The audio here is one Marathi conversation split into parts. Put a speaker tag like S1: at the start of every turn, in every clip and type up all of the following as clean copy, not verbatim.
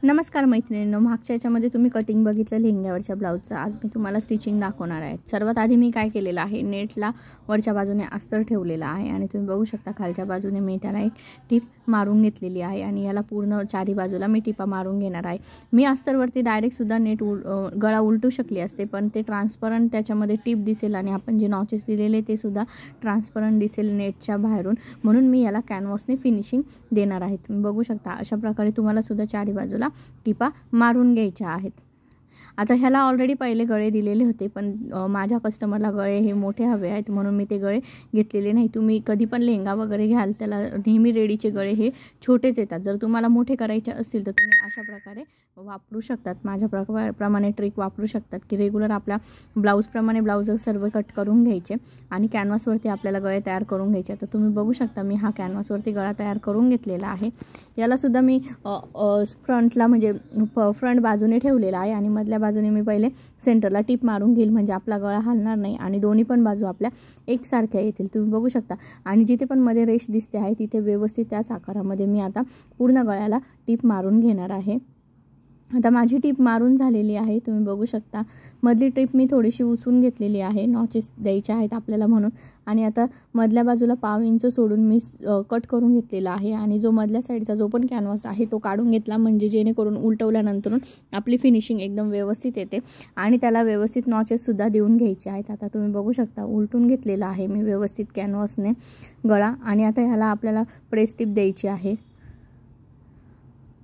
S1: नमस्कार मैत्रिणींनो, मागच्या याच्यामध्ये तुम्ही कटिंग बघितलं लेहंग्यावरच्या ब्लाऊजचं. आज मी तुम्हाला स्टिचिंग दाखवणार आहे. सर्वात आधी मी काय केलेलं आहे, नेटला वरच्या बाजूने अस्तर ठेवलेला आहे आणि तुम्ही बघू शकता खालच्या बाजूने मी त्याला एक टिप मारून घेतलेली आहे आणि याला पूर्ण चारी बाजूला मी टिपा मारून घेणार आहे. मी अस्तरवरती डायरेक्टसुद्धा नेट गळा उलटू शकली असते, पण ते ट्रान्सपरंट त्याच्यामध्ये टिप दिसेल आणि आपण जे नॉचेस दिलेले ते सुद्धा ट्रान्सपरंट दिसेल नेटच्या बाहेरून, म्हणून मी याला कॅनव्हासने फिनिशिंग देणार आहे. तुम्ही बघू शकता अशा प्रकारे तुम्हाला सुद्धा चारी बाजूला टिपा मारून घ्यायच्या आहेत. आता ह्याला ऑलरेडी पहिले गळे दिलेले होते, पण माझ्या कस्टमरला गळे हे मोठे हवे आहेत म्हणून मी ते गळे घेतलेले नाही. तुम्ही कधी पण लेहंगा वगैरे घ्याल त्याला नेहमी रेडीचे गळे हे छोटेच येतात. जर तुम्हाला मोठे करायचे असतील तर तुम्ही अशा प्रकारे वापरू शकतात. माझ्या प्रमाणे ट्रिक वापरू शकतात की रेग्युलर आपल्या ब्लाऊजप्रमाणे ब्लाऊज सर्व कट करून घ्यायचे आणि कॅनव्हासवरती आपल्याला गळे तयार करून घ्यायचे. तर तुम्ही बघू शकता मी हा कॅनव्हासवरती गळा तयार करून घेतलेला आहे. यालासुद्धा मी फ्रंटला म्हणजे फ्रंट बाजूने ठेवलेला आहे आणि मधल्या बाजूने मी पहिले सेंटरला टिप मारून घेईल, म्हणजे आपला गळा हलणार नाही आणि दोन्ही पण बाजू आपल्या एकसारख्या येतील. तुम्ही बघू शकता आणि जिथे पण मध्ये रेष दिसते आहे तिथे व्यवस्थित त्याच आकारामध्ये मी आता पूर्ण गळ्याला टिप मारून घेणार आहे. आता माझी टिप मारून झालेली आहे. तुम्ही बघू शकता मधली टिप मी थोडीशी उसवून घेतलेली आहे, नॉचेस द्यायचे आहेत आपल्याला म्हणून. आणि आता मधल्या बाजूला 1/2 इंच सोडून मी कट करून घेतलेला आहे आणि जो मधल्या साईडचा जो पण कॅनव्हास आहे तो काढून घेतला, म्हणजे जेणेकरून उलटवल्यानंतर आपली फिनिशिंग एकदम व्यवस्थित येते आणि त्याला व्यवस्थित नॉचेससुद्धा देऊन घ्यायचे आहेत. आता तुम्ही बघू शकता उलटून घेतलेला आहे मी व्यवस्थित कॅनव्हासने गळा आणि आता ह्याला आपल्याला प्रेस टिप द्यायची आहे.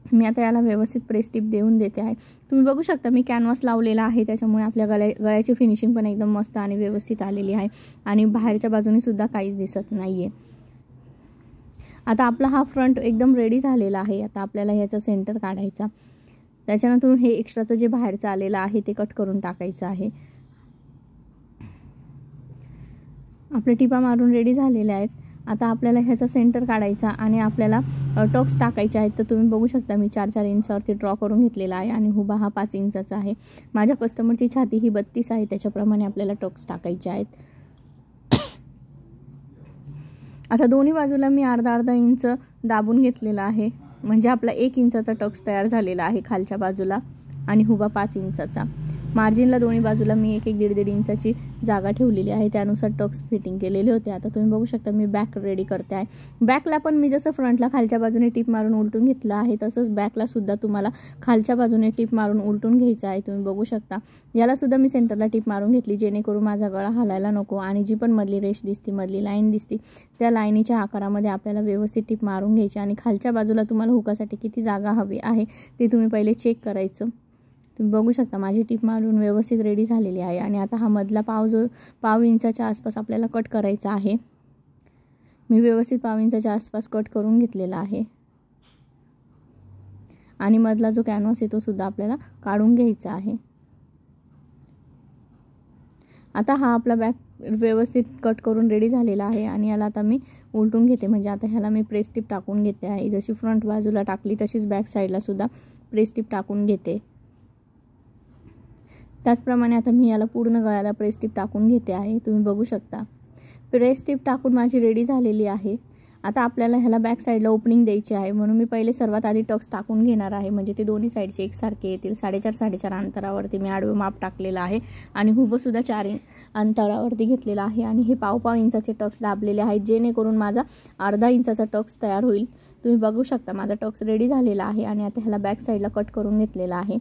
S1: मी आता याला व्यवस्थित प्रेस टिप देऊन देते आहे. तुम्ही बघू शकता मी कॅनव्हास लावलेला आहे, त्याच्यामुळे आपल्या गळ्याची फिनिशिंग पण एकदम मस्त आणि व्यवस्थित आलेली आहे आणि बाहेरच्या बाजूने सुद्धा काहीच दिसत नाही आहे. आता आपला हा फ्रंट एकदम रेडी झालेला आहे. आता आपल्याला ह्याचा सेंटर काढायचा, त्याच्यानंतर हे एक्स्ट्राचं जे बाहेरचं आलेलं आहे ते कट करून टाकायचं आहे. आपल्या टिपा मारून रेडी झालेल्या आहेत. आता आपल्याला ह्याचा सेंटर काढायचा आणि आपल्याला टक्स टाकायचे आहेत. तर तुम्ही बघू शकता मी 4-4 इंचावरती ड्रॉ करून घेतलेला आहे आणि उभा हा 5 इंचाचा आहे. माझ्या कस्टमरची छाती ही 32 आहे, त्याच्याप्रमाणे आपल्याला टक्स टाकायचे आहेत. आता दोन्ही बाजूला मी अर्धा इंच दाबून घेतलेला आहे, म्हणजे आपला 1 इंचाचा टक्स तयार झालेला आहे खालच्या बाजूला आणि उभा 5 इंचाचा. मार्जिनला दोन्ही बाजूला मी 1-1.5 इंचाची जागा ठेवलेली आहे, त्यानुसार टक्स फिटिंग केलेले होते. आता तुम्ही बघू शकता मी बॅक रेडी करते आहे. बॅकला पण मी जसं फ्रंटला खालच्या बाजूने टिप मारून उलटून घेतलं आहे, तसंच बॅकला सुद्धा तुम्हाला खालच्या बाजूने टिप मारून उलटून घ्यायचं आहे. तुम्ही बघू शकता याला सुद्धा मी सेंटरला टिप मारून घेतली, जेणेकरून माझा गळा हलायला नको आणि जी पण मधली रेष दिसते, मधली लाईन दिसते, त्या लाईनीच्या आकारामध्ये आपल्याला व्यवस्थित टिप मारून घ्यायची आणि खालच्या बाजूला तुम्हाला हुकासाठी किती जागा हवी आहे ते तुम्ही पहिले चेक करायचं. तुम्ही बघू शकता माझी टिप मारून व्यवस्थित रेडी झालेली आहे आणि आता हा मधला 1/2 इंचाच्या आसपास आपल्याला कट करायचा आहे. मी व्यवस्थित 1/2 इंचाच्या आसपास कट करून घेतलेला आहे आणि मधला जो कॅनव्हास आहे तो सुद्धा आपल्याला काढून घ्यायचा आहे. आता हा आपला बॅक व्यवस्थित कट करून रेडी झालेला आहे आणि याला आता मी उलटून घेते, म्हणजे आता ह्याला मी प्रेस टिप टाकून घेते आहे. जशी फ्रंट बाजूला टाकली तशीच बॅक साईडला सुद्धा प्रेस टिप टाकून घेते. त्याचप्रमाणे आता मी याला पूर्ण गळ्याला प्रेस टिप टाकून घेते आहे. तुम्ही बघू शकता प्रेस टिप टाकून माझी रेडी झालेली आहे. आता आपल्याला ह्याला बॅक साईडला ओपनिंग द्यायची आहे, म्हणून मी पहिले सर्वात आधी टक्स टाकून घेणार आहे, म्हणजे ते दोन्ही साईडचे एकसारखे येतील. 4.5 अंतरावरती मी आडवं माप टाकलेलं आहे आणि हुबसुद्धा 4 अंतरावरती घेतलेला आहे आणि हे 1/2 इंचाचे टक्स दाबलेले आहेत, जेणेकरून माझा अर्धा इंचाचा टक्स तयार होईल. तुम्ही बघू शकता माझा टक्स रेडी झालेला आहे आणि आता ह्याला बॅक साईडला कट करून घेतलेला आहे.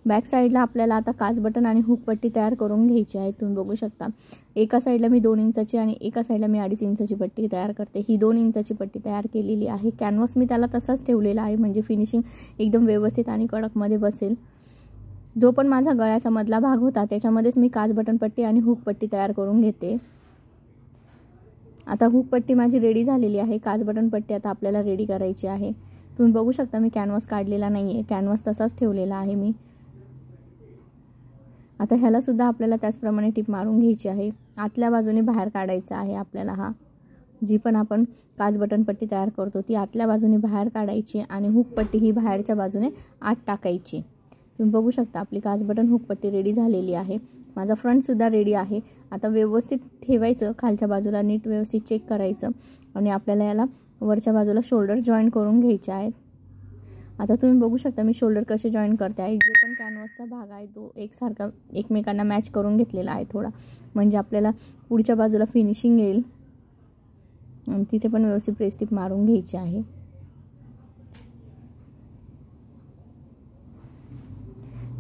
S1: बॅक साईडला आपल्याला आता काच बटन आणि हुक पट्टी तयार करून घ्यायची आहे. तुम्ही बघू शकता एका साईडला मी 2 इंचाची आणि एका साईडला मी 2.5 इंचाची पट्टी तयार करते. ही 2 इंचाची पट्टी तयार केलेली आहे. कॅनव्हास मी त्याला तसाच ठेवलेला आहे, म्हणजे फिनिशिंग एकदम व्यवस्थित आणि कडकमध्ये बसेल. जो पण माझा गळ्याचा मधला भाग होता त्याच्यामध्येच मी काच बटन पट्टी आणि हुक पट्टी तयार करून घेते. आता हुक पट्टी माझी रेडी झालेली आहे. काच बटन पट्टी आता आपल्याला रेडी करायची आहे. तुम्ही बघू शकता मी कॅनव्हास काढलेला नाही आहे, कॅनव्हास तसाच ठेवलेला आहे मी. आता ह्याला सुद्धा आपल्याला त्याचप्रमाणे टिप मारून घ्यायची आहे. आतल्या बाजूने बाहेर काढायचा आहे आपल्याला. हा जी पण आपण काच बटन पट्टी तयार करतो ती आतल्या बाजूने बाहेर काढायची आणि हुक पट्टी ही बाहेरच्या बाजूने आत टाकायची. तुम्ही बघू शकता आपली काच बटन हुक पट्टी रेडी झालेली आहे. माझा फ्रंटसुद्धा रेडी आहे. आता व्यवस्थित ठेवायचं, खालच्या बाजूला नीट व्यवस्थित चेक करायचं आणि आपल्याला याला वरच्या बाजूला शोल्डर जॉईन करून घ्यायचे आहेत. आता तुम्ही बघू शकता मी शोल्डर कसे जॉईन करते आहे. जे पण कॅनव्हासचा भाग आहे तो एकसारखा एकमेकांना मॅच करून घेतलेला आहे थोडा, म्हणजे आपल्याला पुढच्या बाजूला फिनिशिंग येईल. आणि तिथे पण व्यवस्थित प्रेस टिप मारून घ्यायची आहे.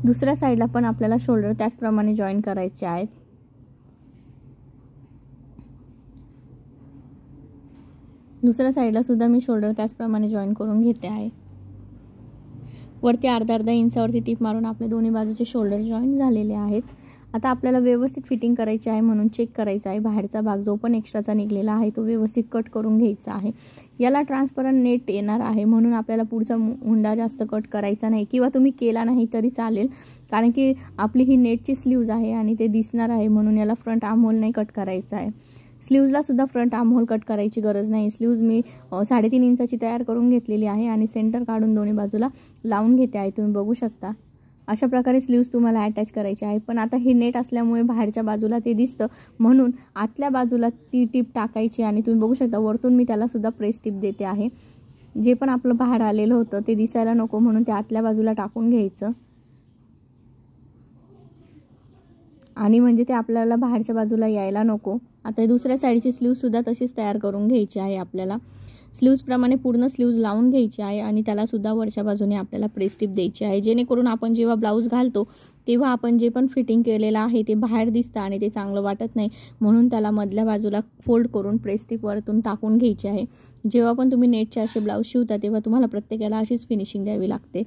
S1: दुसऱ्या साईडला पण आपल्याला शोल्डर त्याचप्रमाणे जॉईन करायचे आहेत. दुसऱ्या साईडला सुद्धा मी शोल्डर त्याचप्रमाणे जॉईन करून घेते आहे. वरती अर्धा इंचावरती टिप मारून आपले दोन्ही बाजूचे शोल्डर जॉईन झालेले आहेत. आता आपल्याला व्यवस्थित फिटिंग करायची आहे म्हणून चेक करायचा आहे. बाहेरचा भाग जो पण एक्स्ट्राचा निघलेला आहे तो व्यवस्थित कट करून घ्यायचा आहे. याला ट्रान्सपरंट नेट येणार आहे म्हणून आपल्याला पुढचा हुंडा जास्त कट करायचा नाही, किंवा तुम्ही केला नाही तरी चालेल, कारण की आपली ही नेटची स्लीव्ज आहे आणि ते दिसणार आहे म्हणून याला फ्रंट आर्महोल नाही कट करायचा आहे. स्लीव्जला सुद्धा फ्रंट आर्महोल कट करायची गरज नाही. स्लीव्ज मी 3.5 इंचाची तयार करून घेतलेली आहे आणि सेंटर काढून दोन्ही बाजूला लावून घेते आहे. तुम्ही बघू शकता अशा प्रकारे स्लीव्ज तुम्हाला अटॅच करायचे आहे. पण आता ही नेट असल्यामुळे बाहेरच्या बाजूला ते दिसतं म्हणून आतल्या बाजूला ती टिप टाकायची आणि तुम्ही बघू शकता वरतून मी त्याला सुद्धा प्रेस टिप देते आहे. जे पण आपलं बाहेर आलेलं होतं ते दिसायला नको म्हणून ते आतल्या बाजूला टाकून घ्यायचं आणि म्हणजे ते आपल्याला बाहेरच्या बाजूला यायला नको. आता दुसऱ्या साईडची स्लीव्ज सुद्धा तशीच तयार करून घ्यायची आहे. आपल्याला स्लीव्ज प्रमाणे पूर्ण स्लीव्ज लावून घ्यायची आहे आणि त्याला सुद्धा वरच्या बाजूने आपल्याला प्रेस टिप द्यायची आहे, जेणेकरून आपण जेव्हा ब्लाऊज घालतो तेव्हा आपण जे पण फिटिंग केलेलं आहे ते बाहेर दिसतं आणि ते चांगलं वाटत नाही, म्हणून त्याला मधल्या बाजूला फोल्ड करून प्रेस टिप वरतून टाकून घ्यायची आहे. जेव्हा पण तुम्ही नेटचे असे ब्लाऊज शिवता तेव्हा तुम्हाला प्रत्येकाला अशीच फिनिशिंग द्यावी लागते.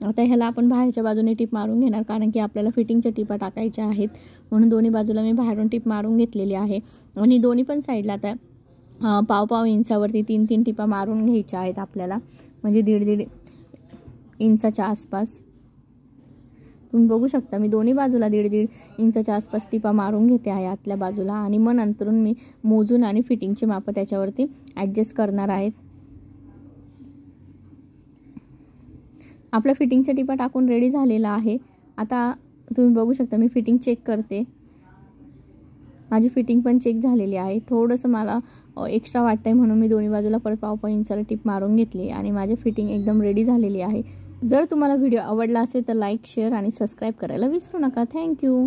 S1: आता ह्याला आपण बाहेरच्या बाजूने टिप मारून घेणार, कारण की आपल्याला फिटिंगच्या टिपा टाकायच्या आहेत म्हणून दोन्ही बाजूला मी बाहेरून टिप मारून घेतलेली आहे. आणि दोन्ही पण साईडला आता पाव इंचावरती 3 टिपा मारून घ्यायच्या आहेत आपल्याला, म्हणजे 1.5 इंचाच्या आसपास. तुम्ही बघू शकता मी दोन्ही बाजूला 1.5 इंचाच्या आसपास टिपा मारून घेते आहे आतल्या बाजूला आणि मग नंतरून मी मोजून आणि फिटिंगचे माप त्याच्यावरती ॲडजस्ट करणार आहेत. आपल्या फिटिंगच्या टिपा टाकून रेडी झालेला आहे. आता तुम्ही बघू शकता मी फिटिंग चेक करते. माझी फिटिंग पण चेक झालेली आहे. थोडंसं मला एक्स्ट्रा वाटतंय म्हणून मी दोन्ही बाजूला परत पाव इंचाला टिप मारून घेतली आणि माझी फिटिंग एकदम रेडी झालेली आहे. जर तुम्हाला व्हिडिओ आवडला असेल तर लाईक, शेअर आणि सबस्क्राईब करायला विसरू नका. थँक्यू.